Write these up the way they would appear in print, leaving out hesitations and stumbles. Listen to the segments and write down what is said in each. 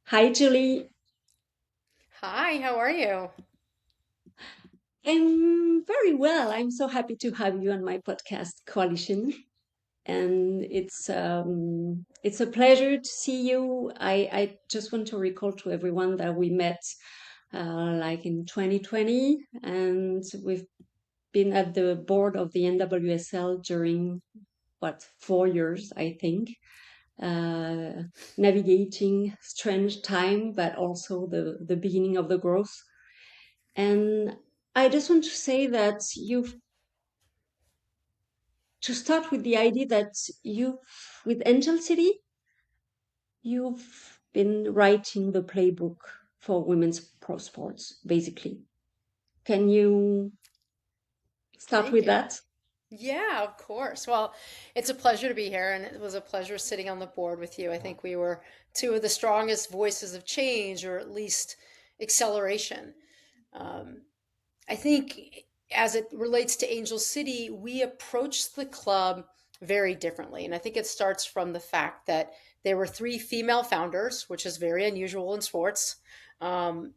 Hi, Julie. Hi, how are you? I'm very well. I'm so happy to have you on my podcast, Coalition, and it's a pleasure to see you. I just want to recall to everyone that we met like in 2020, and we've been at the board of the NWSL during what 4 years, I think. Uh, Navigating strange time, but also the beginning of the growth. And I just want to say that to start with the idea that with Angel City, you've been writing the playbook for women's pro sports, basically. Can you start Thank with you. that? Yeah, of course. Well, it's a pleasure to be here, and it was a pleasure sitting on the board with you. I think we were two of the strongest voices of change, or at least acceleration. Um, I think as it relates to Angel City, we approached the club very differently. And I think it starts from the fact that there were three female founders, which is very unusual in sports,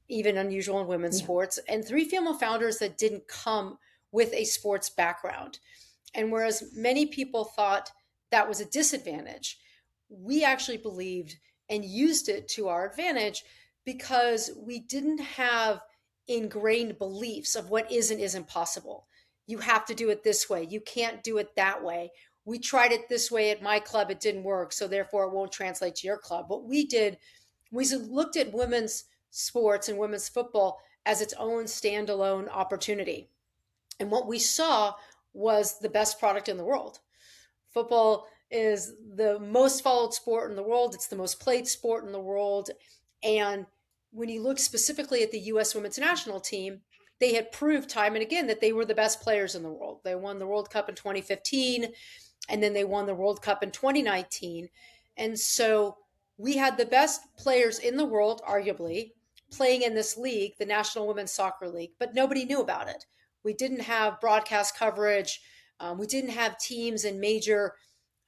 even unusual in women's Yeah. sports, and three female founders that didn't come with a sports background. And whereas many people thought that was a disadvantage, we actually believed and used it to our advantage because we didn't have ingrained beliefs of what is and isn't possible. You have to do it this way. You can't do it that way. We tried it this way at my club. It didn't work. So therefore, it won't translate to your club. What we did, we looked at women's sports and women's football as its own standalone opportunity. And what we saw was the best product in the world. Football is the most followed sport in the world. It's the most played sport in the world. And when you look specifically at the US women's national team, they had proved time and again that they were the best players in the world. They won the World Cup in 2015, and then they won the World Cup in 2019. And so we had the best players in the world, arguably, playing in this league, the National Women's Soccer League, but nobody knew about it. We didn't have broadcast coverage. We didn't have teams in major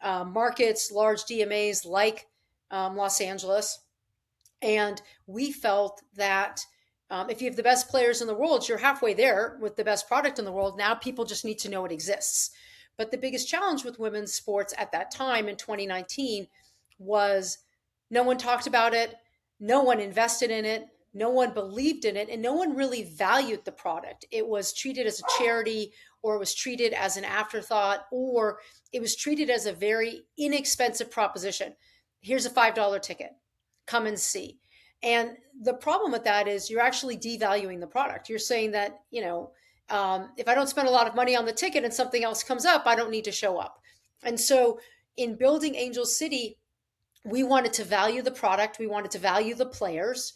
markets, large DMAs like Los Angeles. And we felt that if you have the best players in the world, you're halfway there with the best product in the world. Now people just need to know it exists. But the biggest challenge with women's sports at that time in 2019 was no one talked about it, no one invested in it, no one believed in it, and no one really valued the product. It was treated as a charity, or it was treated as an afterthought, or it was treated as a very inexpensive proposition. Here's a $5 ticket, come and see. And the problem with that is you're actually devaluing the product. You're saying that, if I don't spend a lot of money on the ticket and something else comes up, I don't need to show up. And so in building Angel City, we wanted to value the product, we wanted to value the players,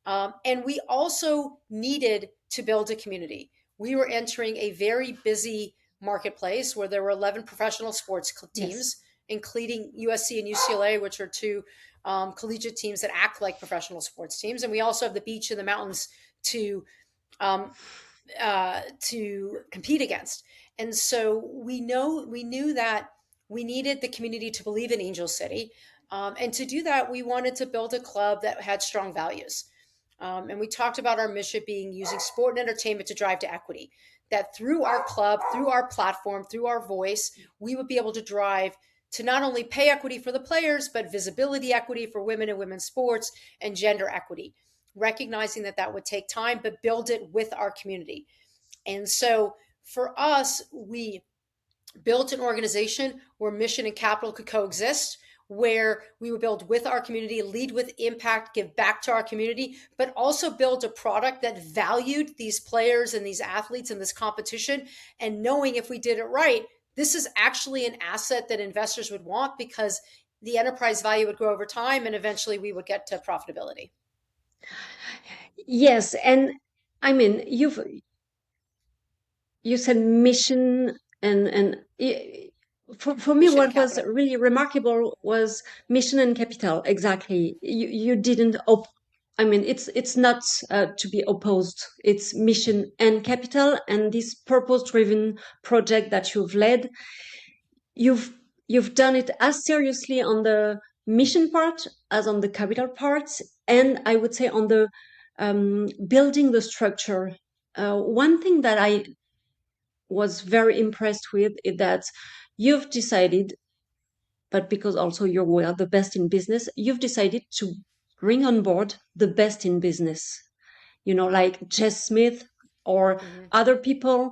and we also needed to build a community. We were entering a very busy marketplace where there were 11 professional sports Yes. teams, including USC and UCLA, which are two collegiate teams that act like professional sports teams. And we also have the beach and the mountains to um, to compete against. And so we knew that we needed the community to believe in Angel City, and to do that, we wanted to build a club that had strong values. And we talked about our mission being using sport and entertainment to drive to equity. That through our club, through our platform, through our voice, we would be able to drive to not only pay equity for the players, but visibility equity for women and women's sports and gender equity, recognizing that that would take time, but build it with our community. And so for us, we built an organization where mission and capital could coexist, where we would build with our community, lead with impact, give back to our community, but also build a product that valued these players and these athletes in this competition. And knowing if we did it right, this is actually an asset that investors would want because the enterprise value would grow over time and eventually we would get to profitability. Yes, and I mean, you said mission for me Mission and what was capital. really remarkable was mission and capital. Exactly. You didn't I mean, it's not to be opposed. It's mission and capital, and this purpose driven project that you've led, you've you've done it as seriously on the mission part as on the capital parts, and I would say on the building the structure. One thing that I was very impressed with is that you've decided, but because also you were the best in business, you've decided to bring on board the best in business, like Jess Smith or Mm-hmm. other people.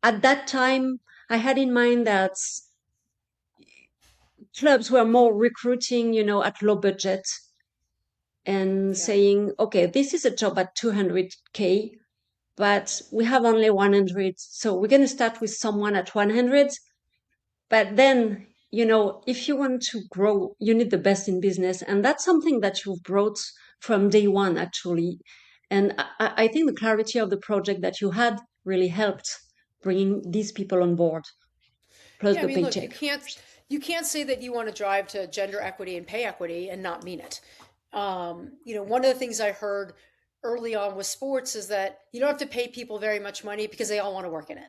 At that time, I had in mind that clubs were more recruiting, at low budget and Yeah. saying, okay, this is a job at 200K, but we have only 100. So we're going to start with someone at 100. But then, if you want to grow, you need the best in business. And that's something that you've brought from day one, actually. And I think the clarity of the project that you had really helped bringing these people on board, plus Yeah, I the mean, look, paycheck. you can't say that you want to drive to gender equity and pay equity and not mean it. One of the things I heard early on with sports is that you don't have to pay people very much money because they all want to work in it.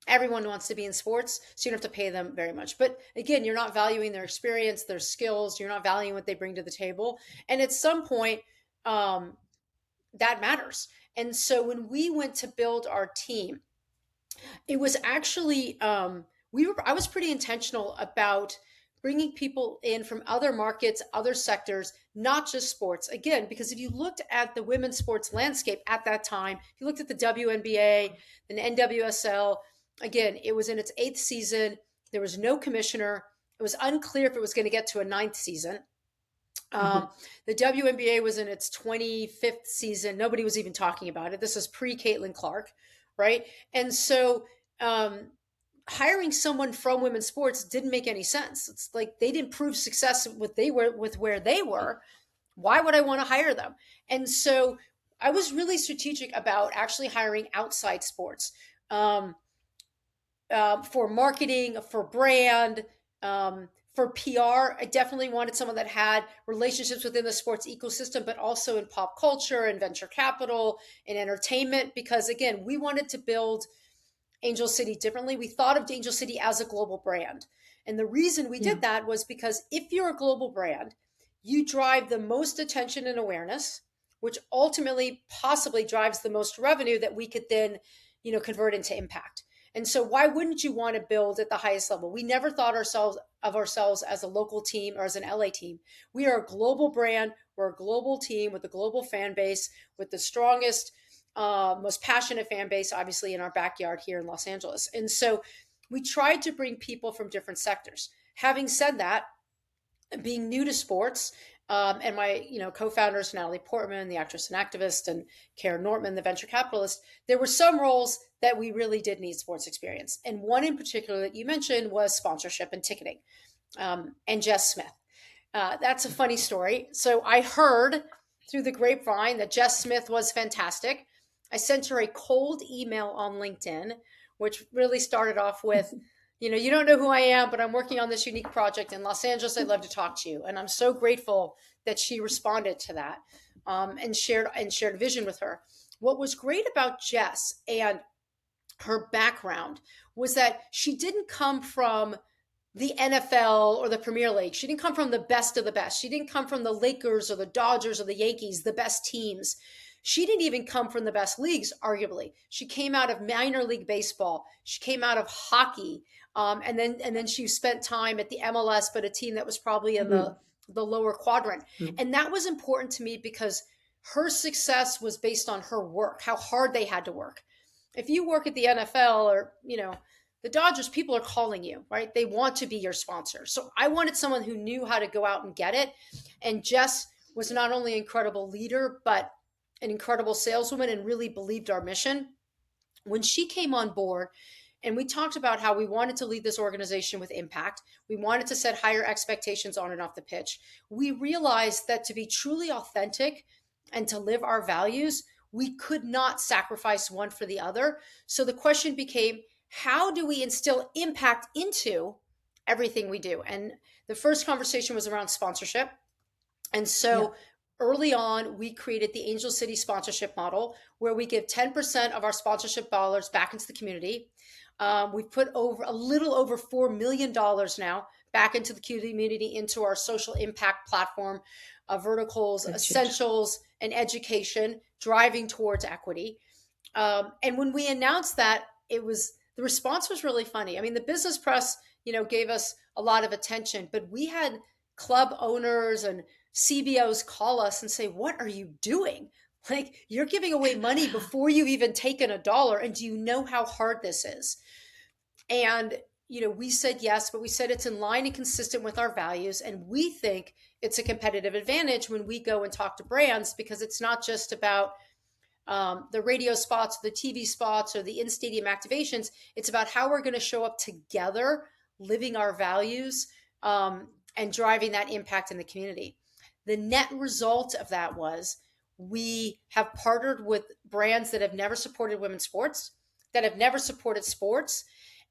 Everyone wants to be in sports, so you don't have to pay them very much. But again, you're not valuing their experience, their skills, you're not valuing what they bring to the table. And at some point, that matters. And so when we went to build our team, it was actually I was pretty intentional about bringing people in from other markets, other sectors, not just sports. Again, because if you looked at the women's sports landscape at that time, if you looked at the WNBA, the NWSL, again, it was in its 8th season. There was no commissioner. It was unclear if it was going to get to a 9th season. Mhm. The WNBA was in its 25th season. Nobody was even talking about it. This is pre Caitlin Clark, right? And so hiring someone from women's sports didn't make any sense. It's like they didn't prove success with where they were. Why would I want to hire them? And so I was really strategic about actually hiring outside sports. For marketing, for brand, for PR. I definitely wanted someone that had relationships within the sports ecosystem, but also in pop culture and venture capital and entertainment, because again, we wanted to build Angel City differently. We thought of Angel City as a global brand. And the reason we Yeah. did that was because if you're a global brand, you drive the most attention and awareness, which ultimately possibly drives the most revenue that we could then, convert into impact. And so why wouldn't you want to build at the highest level? We never thought of ourselves as a local team or as an LA team. We are a global brand. We're a global team with a global fan base, with the strongest, most passionate fan base, obviously, in our backyard here in Los Angeles. And so we tried to bring people from different sectors. Having said that, being new to sports, and my co-founders, Natalie Portman, the actress and activist, and Kara Nortman, the venture capitalist, there were some roles that we really did need sports experience. And one in particular that you mentioned was sponsorship and ticketing, and Jess Smith. That's a funny story. So I heard through the grapevine that Jess Smith was fantastic. I sent her a cold email on LinkedIn, which really started off with, you don't know who I am, but I'm working on this unique project in Los Angeles. I'd love to talk to you. And I'm so grateful that she responded to that, and shared a vision with her. What was great about Jess and her background was that she didn't come from the NFL or the Premier League. She didn't come from the best of the best. She didn't come from the Lakers or the Dodgers or the Yankees, the best teams. She didn't even come from the best leagues, arguably. She came out of minor league baseball. She came out of hockey. And then she spent time at the MLS, but a team that was probably in Mhm. the lower quadrant. Mhm. And that was important to me because her success was based on her work, how hard they had to work. If you work at the NFL or, the Dodgers, people are calling you, right? They want to be your sponsor. So I wanted someone who knew how to go out and get it. And Jess was not only an incredible leader, but an incredible saleswoman and really believed our mission. When she came on board, and we talked about how we wanted to lead this organization with impact, we wanted to set higher expectations on and off the pitch. We realized that to be truly authentic and to live our values, we could not sacrifice one for the other. So the question became, how do we instill impact into everything we do? And the first conversation was around sponsorship. And Yeah. so early on, we created the Angel City sponsorship model where we give 10% of our sponsorship dollars back into the community. We've put over a little over $4 million now back into the community, into our social impact platform, verticals, That's huge. essentials, and education, driving towards equity. And when we announced that, the response was really funny. I mean, the business press, gave us a lot of attention, but we had club owners and CBOs call us and say, "What are you doing? Like, you're giving away money before you've even taken a dollar. And do you know how hard this is?" And, we said yes, but we said it's in line and consistent with our values. And we think it's a competitive advantage when we go and talk to brands, because it's not just about the radio spots, the TV spots, or the in-stadium activations. It's about how we're going to show up together, living our values, and driving that impact in the community. The net result of that was we have partnered with brands that have never supported women's sports, that have never supported sports,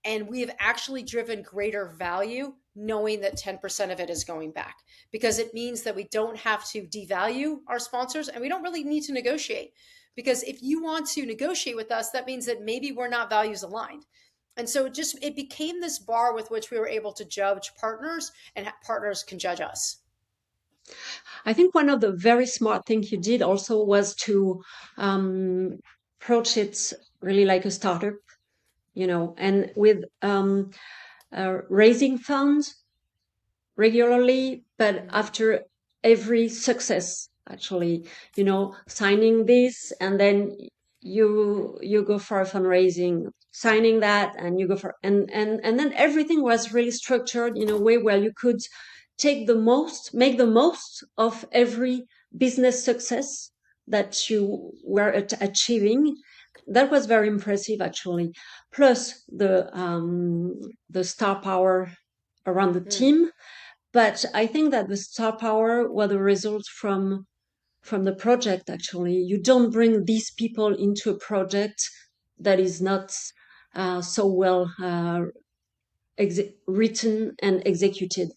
and we have actually driven greater value, knowing that 10% of it is going back, because it means that we don't have to devalue our sponsors, and we don't really need to negotiate. Because if you want to negotiate with us, that means that maybe we're not values aligned. And so it became this bar with which we were able to judge partners, and partners can judge us. I think one of the very smart things you did also was to approach it really like a startup, and with raising funds regularly, but after every success, actually, signing this, and then you go for a fundraising, signing that, and you go for, and then everything was really structured in a way where you could make the most of every business success that you were achieving. That was very impressive, actually. Plus the star power around the team. But I think that the star power was a result from the project. Actually, you don't bring these people into a project that is not so well written and executed,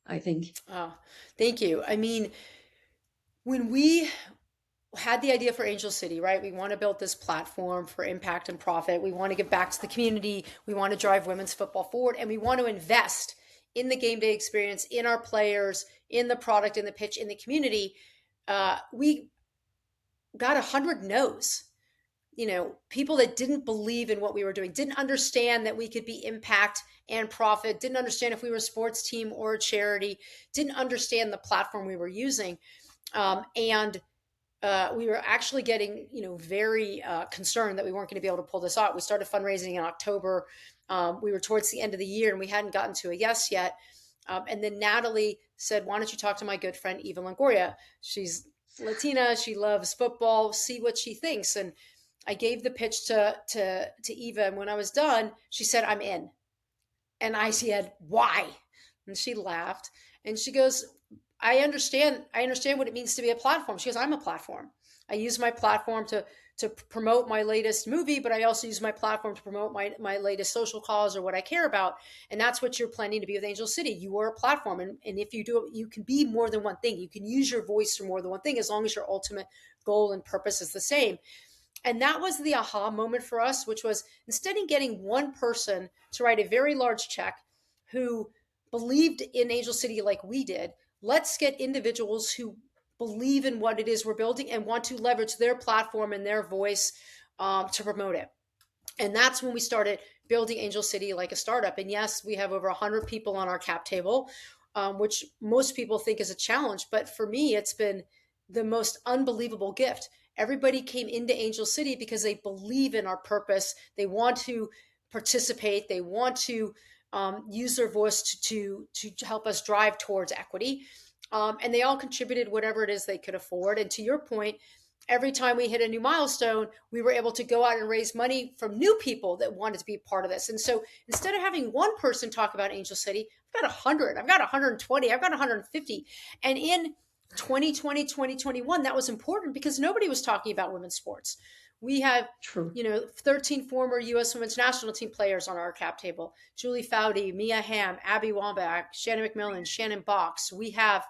I think. Oh, thank you. I mean, when we had the idea for Angel City, right? We want to build this platform for impact and profit. We want to give back to the community. We want to drive women's football forward, and we want to invest in the game day experience, in our players, in the product, in the pitch, in the community. We got 100 no's. People that didn't believe in what we were doing, didn't understand that we could be impact and profit, didn't understand if we were a sports team or a charity, didn't understand the platform we were using. And we were actually getting, very concerned that we weren't going to be able to pull this off. We started fundraising in October. We were towards the end of the year, and we hadn't gotten to a yes yet. And then Natalie said, "Why don't you talk to my good friend, Eva Longoria? She's Latina. She loves football. See what she thinks." And I gave the pitch to Eva. And when I was done, she said, "I'm in." And I said, "Why?" And she laughed, and she goes, I understand what it means to be a platform." She goes, "I'm a platform. I use my platform to promote my latest movie, but I also use my platform to promote my latest social cause or what I care about. And that's what you're planning to be with Angel City. You are a platform. And if you do it, you can be more than one thing. You can use your voice for more than one thing, as long as your ultimate goal and purpose is the same." And that was the aha moment for us, which was, instead of getting one person to write a very large check who believed in Angel City like we did, let's get individuals who believe in what it is we're building and want to leverage their platform and their voice to promote it. And that's when we started building Angel City like a startup. And yes, we have over 100 people on our cap table, which most people think is a challenge. But for me, it's been the most unbelievable gift. Everybody came into Angel City because they believe in our purpose. They want to participate. They want to use their voice to help us drive towards equity. And they all contributed whatever it is they could afford. And to your point, every time we hit a new milestone, we were able to go out and raise money from new people that wanted to be part of this. And so instead of having one person talk about Angel City, I've got 100, I've got 120, I've got 150. And in 2020, 2021, that was important because nobody was talking about women's sports. We have, 13 former U.S. women's national team players on our cap table: Julie Foudy, Mia Hamm, Abby Wambach, Shannon McMillan, Shannon Box. We have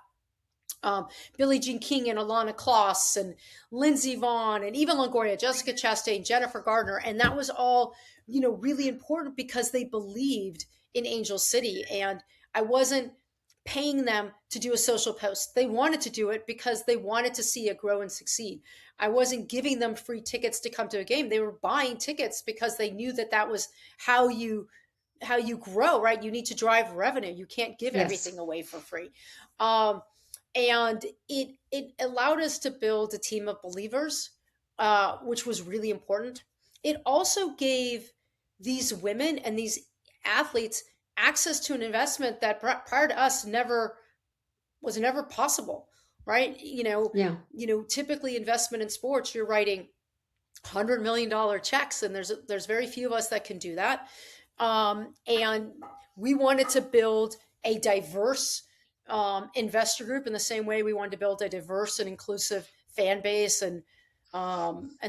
Billie Jean King and Alana Kloss and Lindsey Vaughn and Eva Longoria, Jessica Chastain, Jennifer Gardner. And that was all, really important because they believed in Angel City. And I wasn't paying them to do a social post. They wanted to do it because they wanted to see it grow and succeed. I wasn't giving them free tickets to come to a game. They were buying tickets because they knew that that was how you grow, right? You need to drive revenue. You can't give Yes. everything away for free. Um, and it allowed us to build a team of believers, which was really important. It also gave these women and these athletes access to an investment that prior to us never possible, right? Yeah. Typically investment in sports, you're writing $100 million checks, and there's very few of us that can do that. And we wanted to build a diverse investor group in the same way we wanted to build a diverse and inclusive fan base and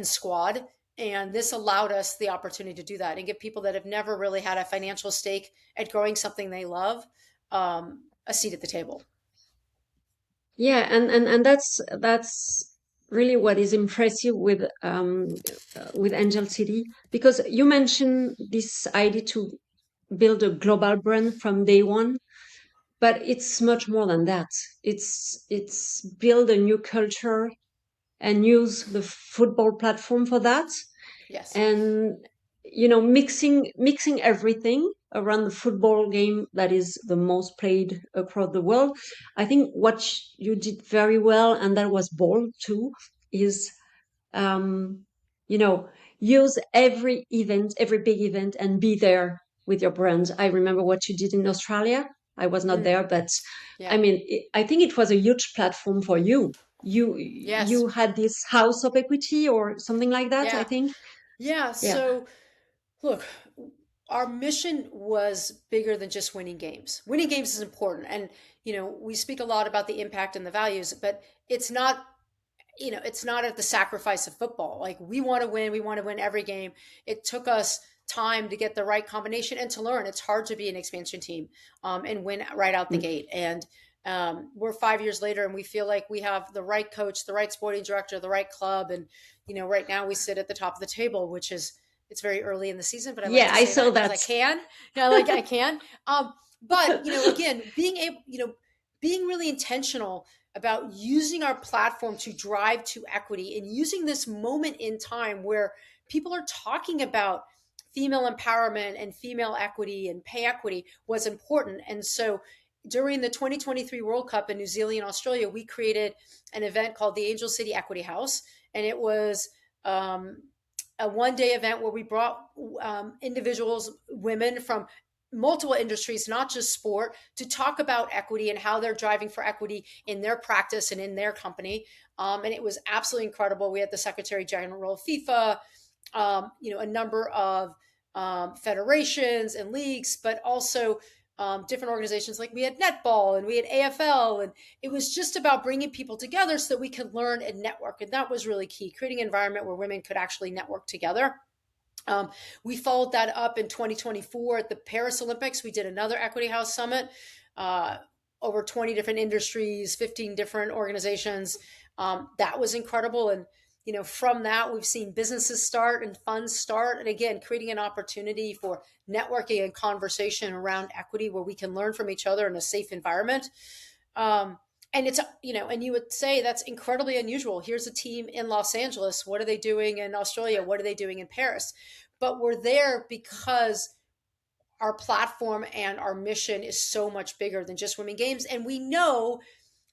squad. And this allowed us the opportunity to do that and give people that have never really had a financial stake at growing something they love a seat at the table. Yeah, and that's really what is impressive with Angel City, because you mentioned this idea to build a global brand from day one, but it's much more than that. It's build a new culture and use the football platform for that, Yes. and mixing everything around the football game that is the most played across the world. I think what you did very well, and that was bold too, is um you know use every event, every big event, and be there with your brand. I remember what you did in Australia. I was not Mm, there, but I yeah. mean, I think it was a huge platform for you. you Yes. you had this house of equity or something like that, I Yeah. think. Yeah. Yeah. So look, our mission was bigger than just winning games. Winning games is important. And, we speak a lot about the impact and the values, but it's not at the sacrifice of football. Like, we want to win every game. It took us time to get the right combination and to learn. It's hard to be an expansion team and win right out the Mm. gate. And we're 5 years later, and we feel like we have the right coach, the right sporting director, the right club. And, right now we sit at the top of the table, which is, it's very early in the season, but I like Yeah, to I say saw that because that. I can. Yeah, like I can. But again, being really intentional about using our platform to drive to equity and using this moment in time where people are talking about female empowerment and female equity and pay equity was important. And so during the 2023 World Cup in New Zealand and Australia, we created an event called the Angel City Equity House. And it was a 1 day event where we brought individuals, women from multiple industries, not just sport, to talk about equity and how they're driving for equity in their practice and in their company. And it was absolutely incredible. We had the Secretary General of FIFA, a number of federations and leagues, but also different organizations. Like, we had netball and we had AFL, and it was just about bringing people together so that we could learn and network. And that was really key, creating an environment where women could actually network together. We followed that up in 2024 at the Paris Olympics. We did another Equity House Summit, uh, over 20 different industries, 15 different organizations. That was incredible. And, from that, we've seen businesses start and funds start. And again, creating an opportunity for networking and conversation around equity where we can learn from each other in a safe environment. And it's, and you would say that's incredibly unusual. Here's a team in Los Angeles. What are they doing in Australia? What are they doing in Paris? But we're there because our platform and our mission is so much bigger than just women games. And we know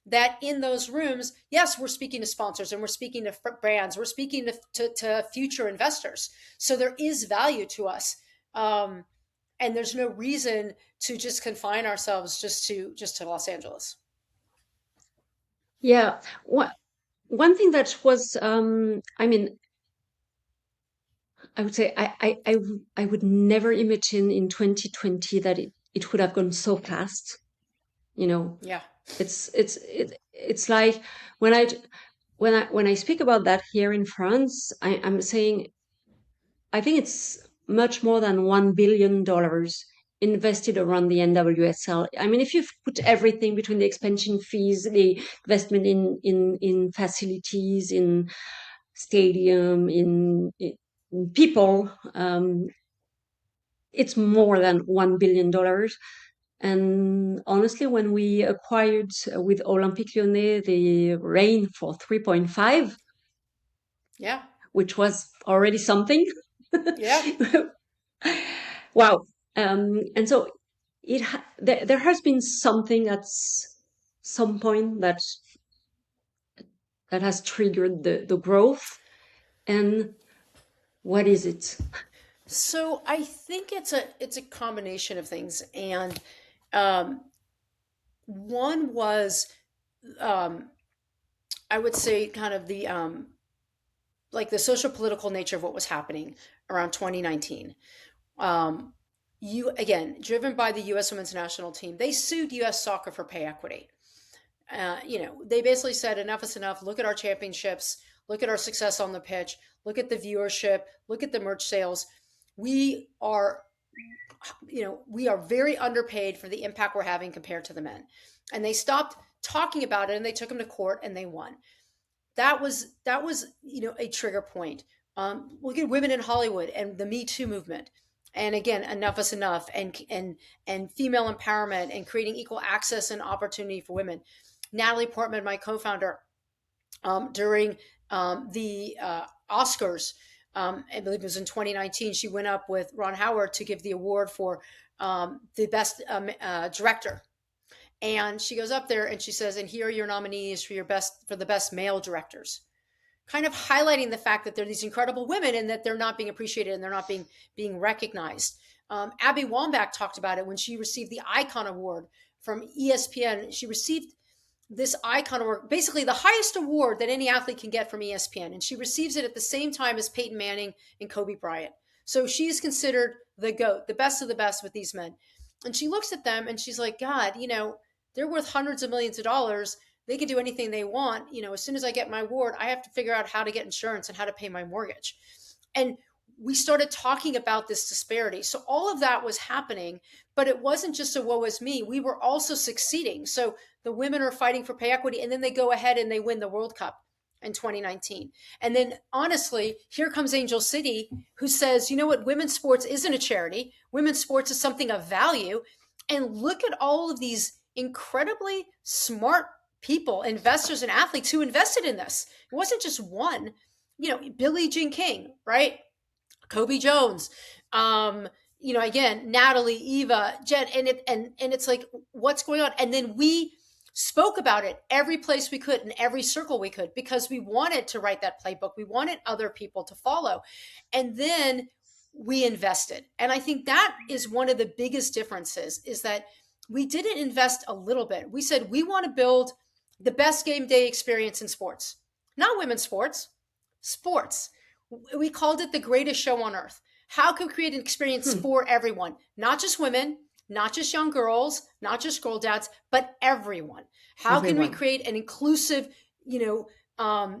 that in those rooms, yes, we're speaking to sponsors and we're speaking to brands, we're speaking to future investors. So there is value to us. And there's no reason to just confine ourselves just to Los Angeles. Yeah. One thing that was, I mean, I would say I would never imagine in 2020 that it would have gone so fast. You know, Yeah. it's like when I speak about that here in France, I'm saying I think it's much more than $1 billion invested around the NWSL. I mean, if you put everything between the expansion fees, the investment in facilities, in stadium, in people, it's more than $1 billion. And honestly, when we acquired with Olympique Lyonnais the Reign for 3.5, Yeah. which was already something. Yeah. Wow. And so there has been something at some point that has triggered the growth. And what is it? So I think it's a combination of things, and um, one was, um, I would say, kind of the like the social political nature of what was happening around 2019. Um, you again, driven by the U.S. Women's National Team, they sued U.S. Soccer for pay equity. They basically said enough is enough. Look at our championships. Look at our success on the pitch. Look at the viewership. Look at the merch sales. We are, we are very underpaid for the impact we're having compared to the men. And they stopped talking about it, and they took them to court, and they won. That was a trigger point. Look at women in Hollywood and the Me Too movement, and again, enough is enough, and female empowerment and creating equal access and opportunity for women. Natalie Portman, my co-founder, during the Oscars, I believe it was in 2019, she went up with Ron Howard to give the award for the best director. And she goes up there and she says, "And here are your nominees for the best male directors." Kind of highlighting the fact that they're these incredible women and that they're not being appreciated and they're not being recognized. Abby Wambach talked about it when she received the Icon Award from ESPN. She received this Icon Award, basically the highest award that any athlete can get from ESPN. And she receives it at the same time as Peyton Manning and Kobe Bryant. So she's considered the GOAT, the best of the best with these men. And she looks at them and she's like, God, they're worth hundreds of millions of dollars. They can do anything they want. As soon as I get my award, I have to figure out how to get insurance and how to pay my mortgage. And we started talking about this disparity. So all of that was happening, but it wasn't just a woe is me. We were also succeeding. So the women are fighting for pay equity, and then they go ahead and they win the World Cup in 2019. And then honestly, here comes Angel City, who says, you know what, women's sports isn't a charity. Women's sports is something of value. And look at all of these incredibly smart people, investors and athletes who invested in this. It wasn't just one, Billie Jean King, right? Kobe Jones, again, Natalie, Eva, Jen, and it's like, what's going on? And then we spoke about it every place we could, in every circle we could, because we wanted to write that playbook. We wanted other people to follow. And then we invested. And I think that is one of the biggest differences, is that we didn't invest a little bit. We said, we want to build the best game day experience in sports, not women's sports. We called it the greatest show on earth. How can we create an experience for everyone? Not just women, not just young girls, not just girl dads, but everyone. How can we create an inclusive,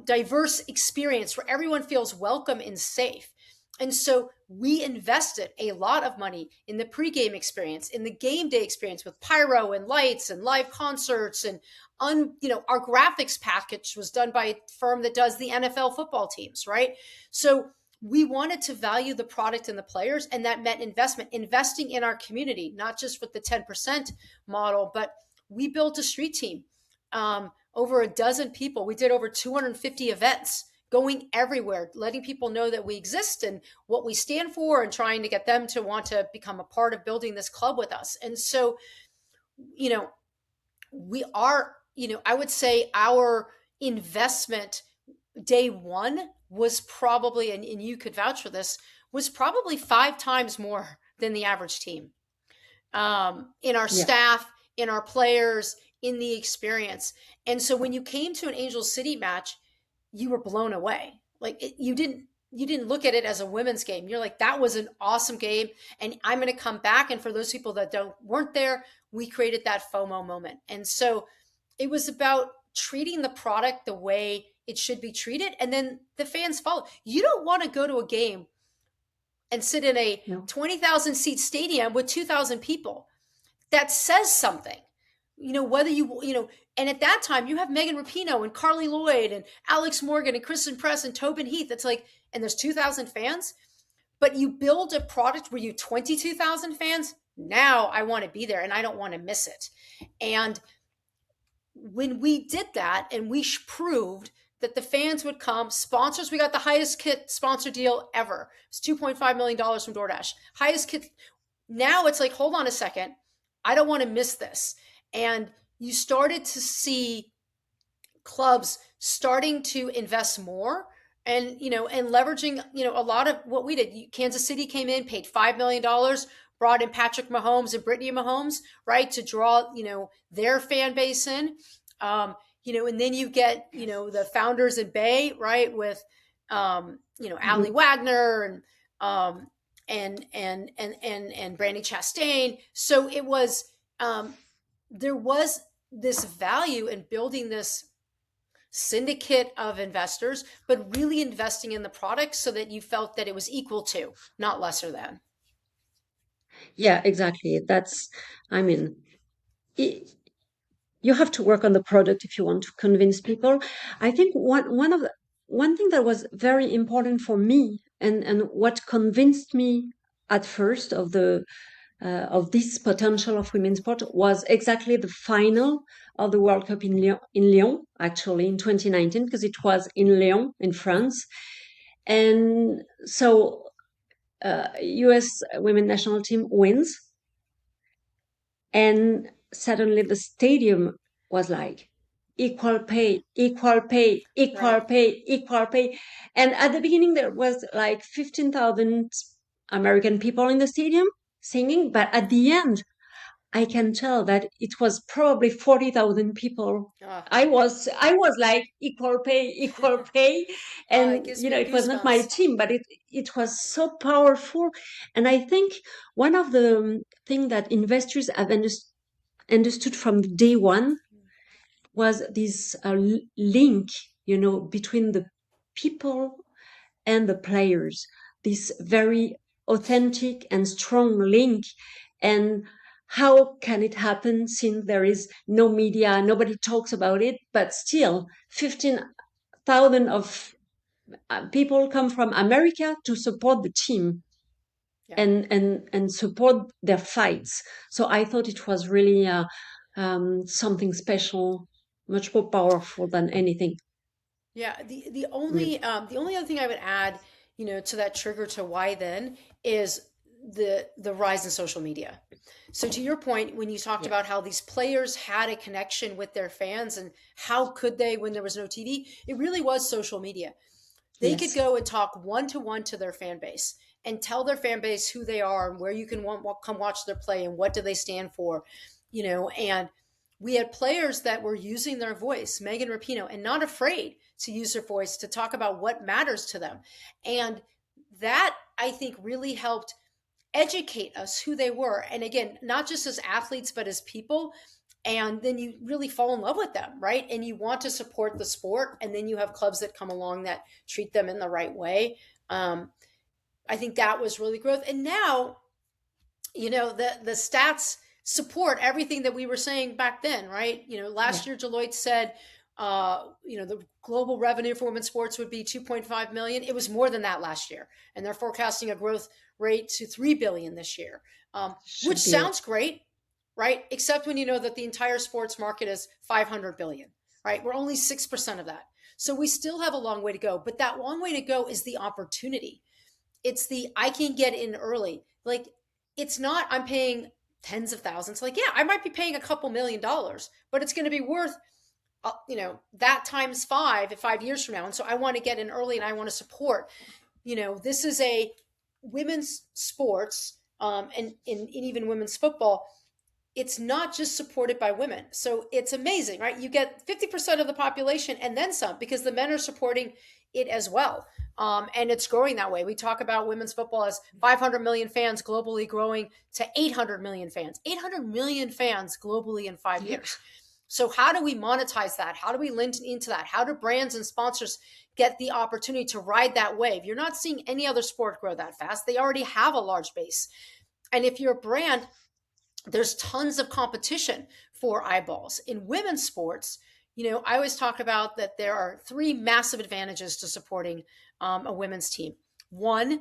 diverse experience where everyone feels welcome and safe? And so we invested a lot of money in the pregame experience, in the game day experience with pyro and lights and live concerts. And, our graphics package was done by a firm that does the NFL football teams, right? So we wanted to value the product and the players, and that meant investing in our community, not just with the 10% model, but we built a street team, over a dozen people. We did over 250 events, going everywhere, letting people know that we exist and what we stand for, and trying to get them to want to become a part of building this club with us. And so, we are, I would say our investment day one was probably, and you could vouch for this, was probably 5 times more than the average team, in our staff, in our players, in the experience. And so when you came to an Angel City match, you were blown away. Like you didn't look at it as a women's game. You're like, that was an awesome game, and I'm going to come back. And for those people that weren't there, we created that FOMO moment. And so it was about treating the product the way it should be treated, and then the fans follow. You don't want to go to a game and sit in a 20,000 seat stadium with 2,000 people. That says something. Whether and at that time you have Megan Rapinoe and Carly Lloyd and Alex Morgan and Kristen Press and Tobin Heath. It's like, and there's 2,000 fans, but you build a product where you 22,000 fans, Now I want to be there and I don't want to miss it. And when we did that and we proved that the fans would come, sponsors, we got the highest kit sponsor deal ever. It's $2.5 million from DoorDash. Highest kit. Now it's like, hold on a second. I don't want to miss this. And you started to see clubs starting to invest more and, and leveraging, a lot of what we did. Kansas City came in, paid $5 million, brought in Patrick Mahomes and Brittany Mahomes, right, to draw, their fan base in. And then you get, the founders in Bay, right, with, Ali Wagner and Brandy Chastain. So it was, there was this value in building this syndicate of investors, but really investing in the product so that you felt that it was equal to, not lesser than. Yeah, exactly. I mean, you have to work on the product if you want to convince people. I think one thing that was very important for me and what convinced me at first of this potential of women's sport was exactly the final of the World Cup in Lyon, actually in 2019, because it was in Lyon in France. And so US women national team wins, and suddenly the stadium was like equal pay, equal pay, equal Right. pay, equal pay. And at the beginning there was like 15,000 American people in the stadium singing, but at the end I can tell that it was probably 40,000 people. Ah. I was like equal pay, equal pay, It and gives me it was not my goosebumps. team, but it was so powerful. And I think one of the thing that investors have understood from day one was this link, between the people and the players, this very authentic and strong link. And how can it happen since there is no media, nobody talks about it, but still 15,000 of people come from America to support the team Yeah. and support their fights. So I thought it was really something special, much more powerful than anything. Yeah, Really. the only other thing I would add, to that trigger to why then is the rise in social media. So to your point, when you talked Yeah. about how these players had a connection with their fans and how could they when there was no TV, it really was social media. They could Yes. go and talk one to one to their fan base and tell their fan base who they are and where you can come watch their play and what do they stand for, and we had players that were using their voice, Megan Rapinoe, and not afraid to use their voice to talk about what matters to them. And that, I think, really helped educate us who they were. And again, not just as athletes, but as people. And then you really fall in love with them, right? And you want to support the sport. And then you have clubs that come along that treat them in the right way. I think that was really growth. And now, the stats support everything that we were saying back then, right? Yeah. Last year Deloitte said, the global revenue for women's sports would be 2.5 million. It was more than that last year, and they're forecasting a growth rate to 3 billion this year, which Should be. sounds great, right? Except when you know that the entire sports market is 500 billion, right? We're only 6% of that, so we still have a long way to go. But that long way to go is the opportunity. It's the I can get in early. Like, it's not I'm paying tens of thousands. Like, yeah, I might be paying a couple $1,000,000, but it's going to be worth that times 5 years from now. And so I want to get in early and I want to support. This is a women's sports, and even women's football. It's not just supported by women. So it's amazing, right? You get 50% of the population and then some, because the men are supporting it as well. And it's growing that way. We talk about women's football as 500 million fans globally, growing to 800 million fans. 800 million fans globally in 5 years. So how do we monetize that? How do we lend into that? How do brands and sponsors get the opportunity to ride that wave? You're not seeing any other sport grow that fast. They already have a large base. And if you're a brand, there's tons of competition for eyeballs. In women's sports, I always talk about that there are three massive advantages to supporting a women's team. One,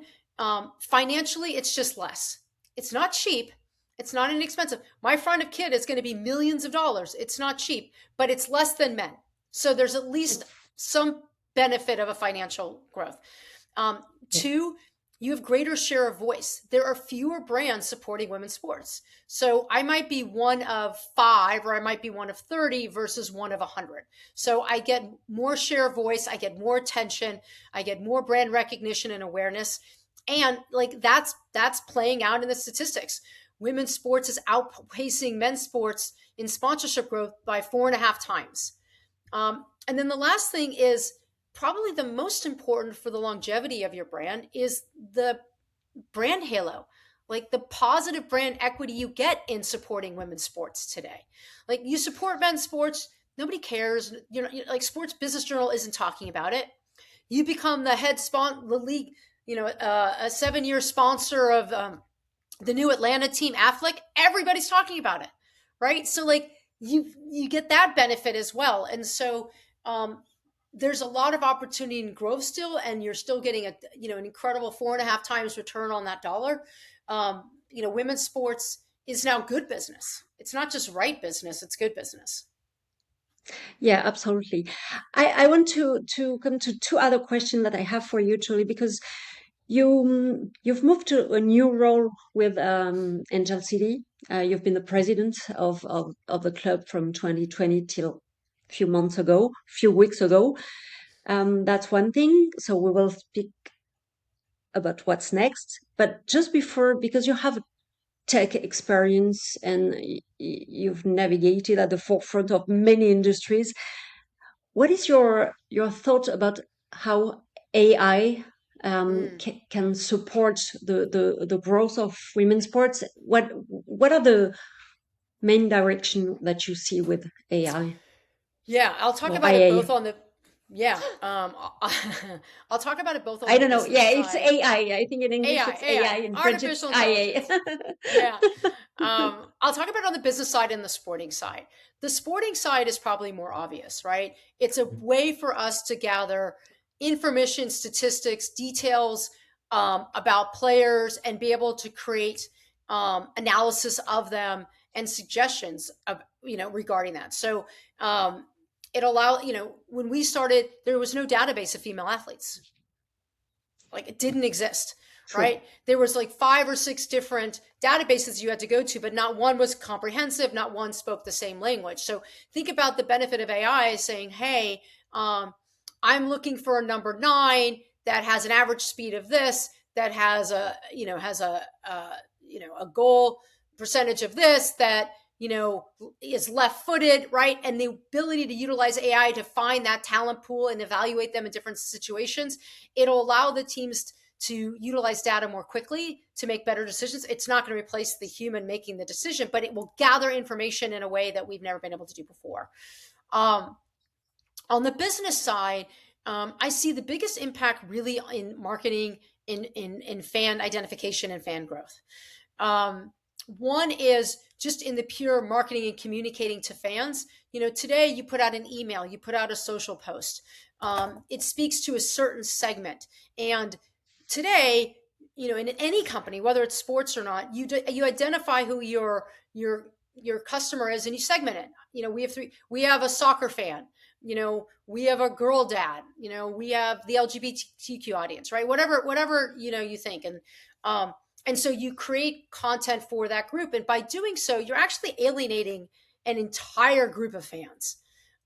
financially, it's just less. It's not cheap, It's not inexpensive. My front of kit is going to be millions of dollars. It's not cheap, but it's less than men. So there's at least some benefit of a financial growth. Two, you have greater share of voice. There are fewer brands supporting women's sports. So I might be one of 5, or I might be one of 30 versus one of 100. So I get more share of voice. I get more attention. I get more brand recognition and awareness. And like that's playing out in the statistics. Women's sports is outpacing men's sports in sponsorship growth by 4.5 times. And then the last thing is probably the most important for the longevity of your brand is the brand halo, like the positive brand equity you get in supporting women's sports today. Like you support men's sports, nobody cares. Like Sports Business Journal isn't talking about it. You become the head the league, a 7-year sponsor of the new Atlanta team, Affleck. Everybody's talking about it, right? So like you get that benefit as well. And so there's a lot of opportunity and growth still, and you're still getting an incredible 4.5 times return on that dollar. Women's sports is now good business. It's not just right business; it's good business. Yeah, absolutely. I want to come to 2 other questions that I have for you, Julie, because you've moved to a new role with Angel City. You've been the president of the club from 2020 till a few weeks ago. That's one thing. So we will speak about what's next. But just before, because you have tech experience and you've navigated at the forefront of many industries, what is your thought about how AI can support the growth of women's sports? What are the main direction that you see with AI? Yeah, I'll talk Or about it IA? both on the yeah. I'll talk about it both on I the don't know. business Yeah, it's side. AI. I think in English it's AI, in French it's Artificial IA. intelligence. Yeah. I'll talk about it on the business side and the sporting side. The sporting side is probably more obvious, right? It's a way for us to gather information, statistics, details about players, and be able to create analysis of them and suggestions of regarding that. So it allowed, when we started, there was no database of female athletes. Like it didn't exist. True. Right? There was like 5 or 6 different databases you had to go to, but not one was comprehensive. Not one spoke the same language. So think about the benefit of AI saying, hey, I'm looking for a number 9 that has an average speed of this, that has a goal percentage of this, that is left-footed, right? And the ability to utilize AI to find that talent pool and evaluate them in different situations. It'll allow the teams to utilize data more quickly to make better decisions. It's not going to replace the human making the decision, but it will gather information in a way that we've never been able to do before. On the business side, I see the biggest impact really in marketing, in fan identification and fan growth. One is just in the pure marketing and communicating to fans. Today you put out an email, you put out a social post. It speaks to a certain segment. And today, in any company, whether it's sports or not, you identify who your customer is and you segment it. We have a soccer fan. We have a girl dad. We have the LGBTQ audience, right? Whatever you think. And so you create content for that group. And by doing so, you're actually alienating an entire group of fans.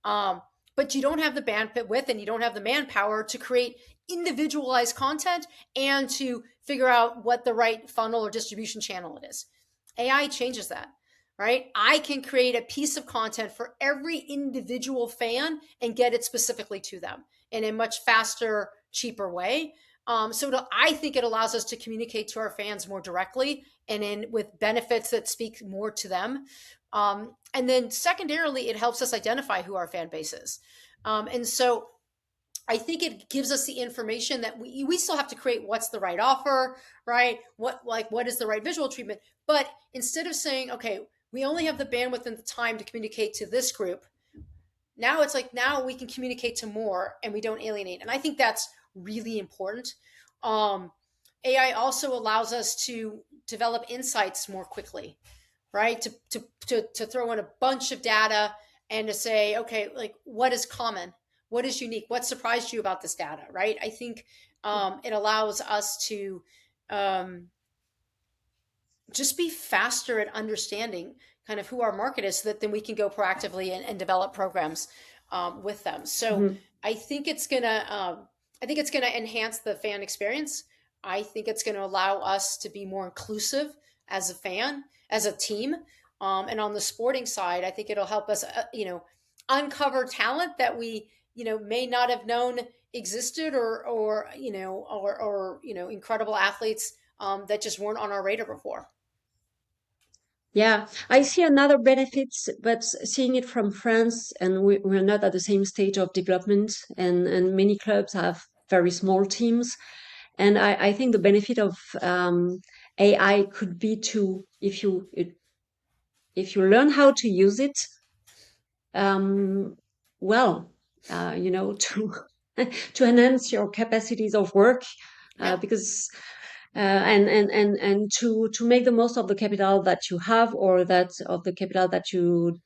But you don't have the bandwidth and you don't have the manpower to create individualized content and to figure out what the right funnel or distribution channel it is. AI changes that, right? I can create a piece of content for every individual fan and get it specifically to them in a much faster, cheaper way. I think it allows us to communicate to our fans more directly and with benefits that speak more to them. And then secondarily, it helps us identify who our fan base is. And so I think it gives us the information that we still have to create what's the right offer, right? What is the right visual treatment? But instead of saying, okay, we only have the bandwidth and the time to communicate to this group, now it's like, now we can communicate to more and we don't alienate. And I think that's really important. AI also allows us to develop insights more quickly, right? To throw in a bunch of data and to say, okay, like what is common? What is unique? What surprised you about this data, right? I think it allows us to um, just be faster at understanding kind of who our market is so that then we can go proactively and develop programs with them. So Mhm. I think it's gonna I think it's gonna enhance the fan experience. I think it's going to allow us to be more inclusive as a fan, as a team. And on the sporting side, I think it'll help us, uncover talent that we, may not have known existed, or incredible athletes that just weren't on our radar before. Yeah, I see another benefits, but seeing it from France, and we're not at the same stage of development, and many clubs have very small teams. And I think the benefit of AI could be to, if you learn how to use it, um, well, to to enhance your capacities of work, Yeah. because and to make the most of the capital that you have, or that of the capital that you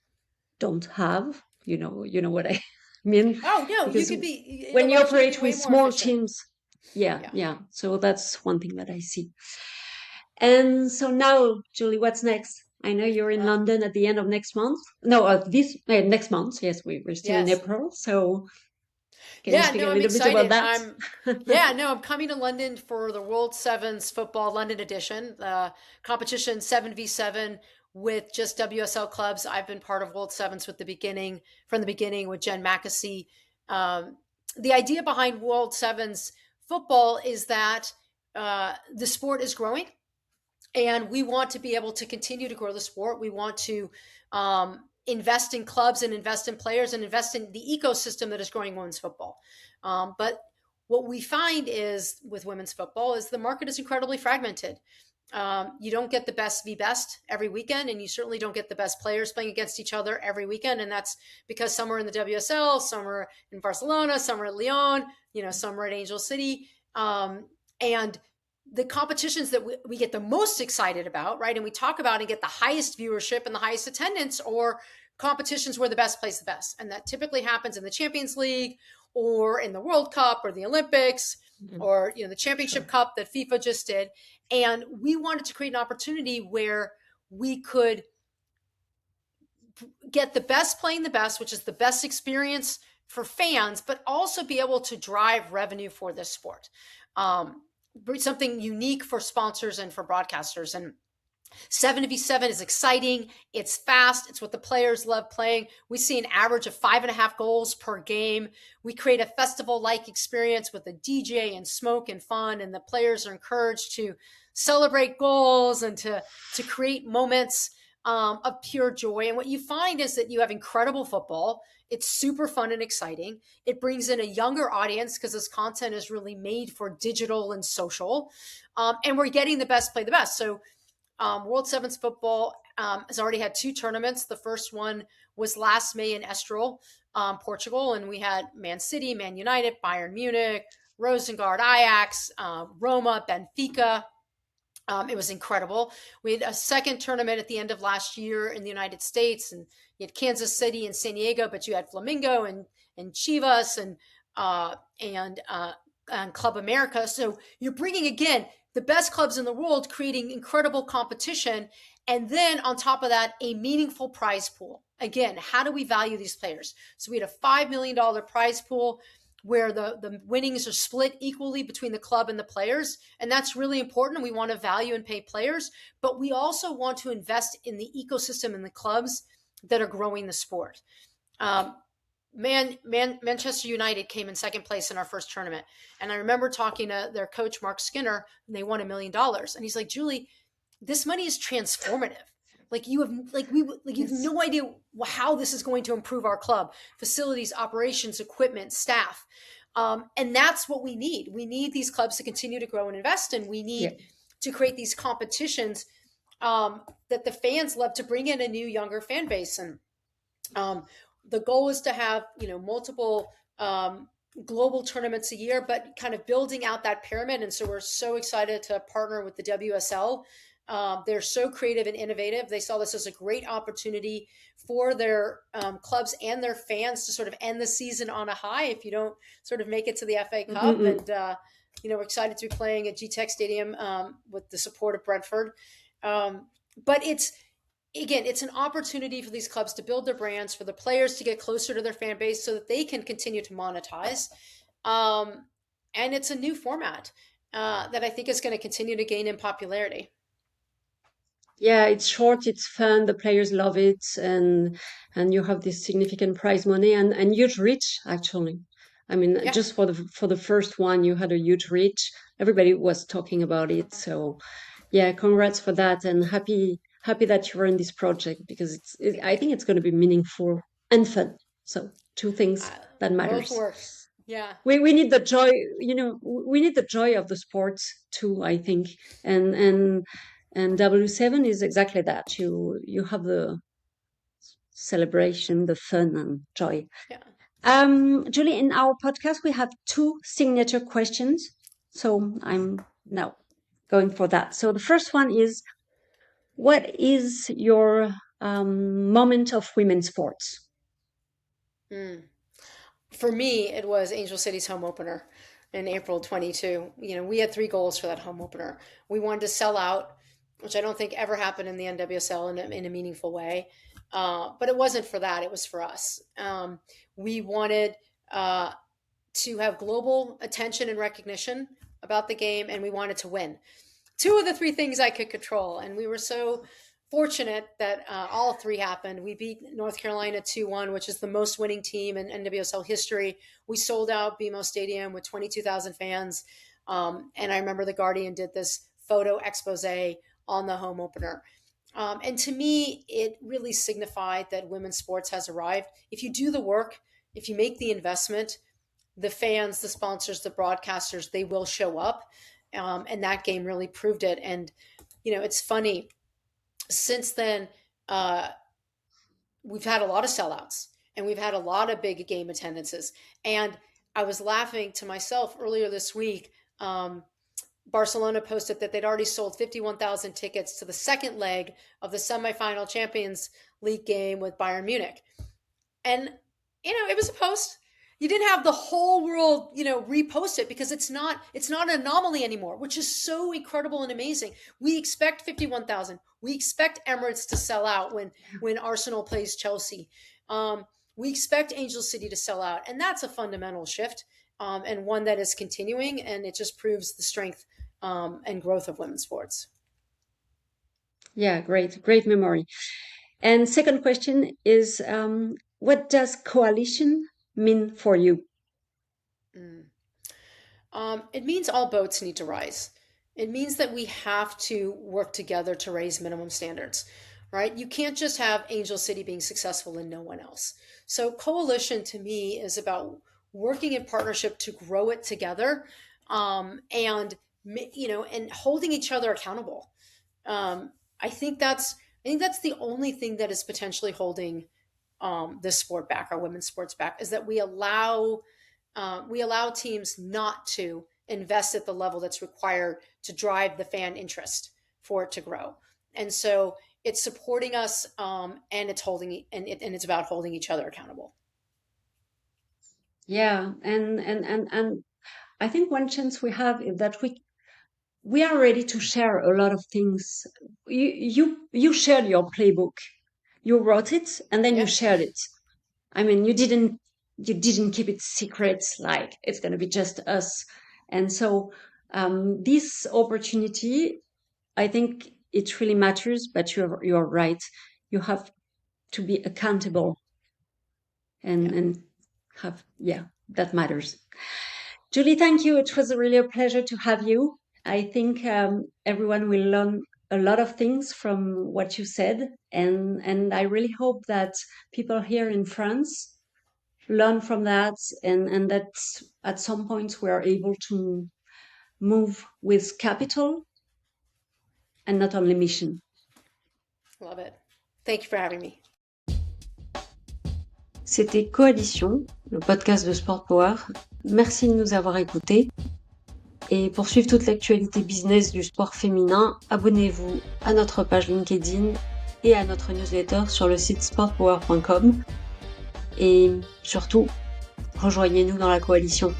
don't have. You know what I mean? Oh no, you Because could be. when It'll you actually be operate way with more small efficient. teams, yeah, Yeah. yeah. So that's one thing that I see. And so now, Julie, what's next? I know you're in Well, London at the end of next month. No, this next month. Yes, we're still in yes. April. So can you Yeah, speak no, a I'm little bit about excited. that? Yeah, no, I'm coming to London for the World Sevens Football London edition, competition 7v7 with just WSL clubs. I've been part of World Sevens from the beginning with Jen McAsee. Um, the idea behind World Sevens football is that the sport is growing, and we want to be able to continue to grow the sport. We want to invest in clubs and invest in players and invest in the ecosystem that is growing women's football. But what we find is with women's football is the market is incredibly fragmented. You don't get the best v best every weekend, and you certainly don't get the best players playing against each other every weekend. And that's because some are in the WSL, some are in Barcelona, some are at Lyon, some are at Angel City. And the competitions that we get the most excited about, right? And we talk about and get the highest viewership and the highest attendance, or competitions where the best plays the best. And that typically happens in the Champions League, or in the World Cup, or the Olympics, Mhm. or the Championship Sure. Cup that FIFA just did. And we wanted to create an opportunity where we could get the best playing the best, which is the best experience for fans, but also be able to drive revenue for this sport. Something unique for sponsors and for broadcasters. And 7v7 is exciting. It's fast. It's what the players love playing. We see an average of 5.5 goals per game. We create a festival-like experience with a DJ and smoke and fun, and the players are encouraged to celebrate goals and to create moments of pure joy. And what you find is that you have incredible football. It's super fun and exciting. It brings in a younger audience because this content is really made for digital and social. And we're getting the best play the best. So World Sevens football has already had 2 tournaments. The first one was last May in Estoril, Portugal, and we had Man City, Man United, Bayern Munich, Rosengard, Ajax, Roma, Benfica. It was incredible. We had a second tournament at the end of last year in the United States, and you had Kansas City and San Diego, but you had Flamingo and Chivas and Club America. So you're bringing again the best clubs in the world, creating incredible competition, and then on top of that, a meaningful prize pool. Again, how do we value these players? So we had a $5 million prize pool where the winnings are split equally between the club and the players. And that's really important. We want to value and pay players, but we also want to invest in the ecosystem and the clubs that are growing the sport. Manchester United came in second place in our first tournament. And I remember talking to their coach, Mark Skinner, and they won $1 million. And he's like, Julie, this money is transformative. Like you have Yes. no idea how this is going to improve our club, facilities, operations, equipment, staff. And that's what we need. We need these clubs to continue to grow and invest, and we Yeah. need to create these competitions that the fans love, to bring in a new, younger fan base. And the goal is to have multiple global tournaments a year, but kind of building out that pyramid. And so we're so excited to partner with the WSL They're so creative and innovative. They saw this as a great opportunity for their clubs and their fans to sort of end the season on a high if you don't sort of make it to the FA Cup. Mm-mm. And, we're excited to be playing at GTEC Stadium with the support of Brentford. But it's an opportunity for these clubs to build their brands, for the players to get closer to their fan base so that they can continue to monetize. And it's a new format that I think is going to continue to gain in popularity. Yeah, it's short, it's fun, the players love it, and you have this significant prize money and huge reach actually. I mean, Yeah. just for the first one, you had a huge reach. Everybody was talking about it. So, yeah, congrats for that, and happy that you're in this project because I think it's going to be meaningful and fun. So, two things that Both matters. work. Yeah. We need the joy, we need the joy of the sports too, I think. And W7 is exactly that. You have the celebration, the fun and joy. Yeah. Julie, in our podcast we have two signature questions. So I'm now going for that. So the first one is, what is your moment of women's sports? For me, it was Angel City's home opener in April 22. We had three goals for that home opener. We wanted to sell out, which I don't think ever happened in the NWSL in a meaningful way. But it wasn't for that. It was for us. We wanted to have global attention and recognition about the game, and we wanted to win. Two of the three things I could control, and we were so fortunate that all three happened. We beat North Carolina 2-1, which is the most winning team in NWSL history. We sold out BMO Stadium with 22,000 fans. And I remember The Guardian did this photo expose on the home opener. And to me, it really signified that women's sports has arrived. If you do the work, if you make the investment, the fans, the sponsors, the broadcasters, they will show up. And that game really proved it. And, it's funny. Since then, we've had a lot of sellouts and we've had a lot of big game attendances. And I was laughing to myself earlier this week. Barcelona posted that they'd already sold 51,000 tickets to the second leg of the semifinal Champions League game with Bayern Munich. And, it was a post. You didn't have the whole world, repost it because it's not an anomaly anymore, which is so incredible and amazing. We expect 51,000. We expect Emirates to sell out when Arsenal plays Chelsea. We expect Angel City to sell out. And that's a fundamental shift and one that is continuing. And it just proves the strength and growth of women's sports. Yeah, great memory. And second question is, what does coalition mean for you? It means all boats need to rise. It means that we have to work together to raise minimum standards, right? You can't just have Angel City being successful and no one else. So coalition to me is about working in partnership to grow it together, and holding each other accountable. I think that's the only thing that is potentially holding this sport back, our women's sports back, is that we allow teams not to invest at the level that's required to drive the fan interest for it to grow. And so it's supporting us, and it's about holding each other accountable. Yeah, and I think one chance we have is that we are ready to share a lot of things. You shared your playbook, you wrote it, and then you shared it. I mean, you didn't keep it secret, like it's going to be just us. And so this opportunity, I think it really matters. But you're right. You have to be accountable, and have that matters. Julie, thank you. It was really a pleasure to have you. I think everyone will learn a lot of things from what you said, and I really hope that people here in France learn from that, and that at some point we are able to move with capital and not only mission. Love it. Thank you for having me. C'était Coalition, le podcast de Sport Power. Merci de nous avoir écoutés. Et pour suivre toute l'actualité business du sport féminin, abonnez-vous à notre page LinkedIn et à notre newsletter sur le site sportpower.com. Et surtout, rejoignez-nous dans la coalition.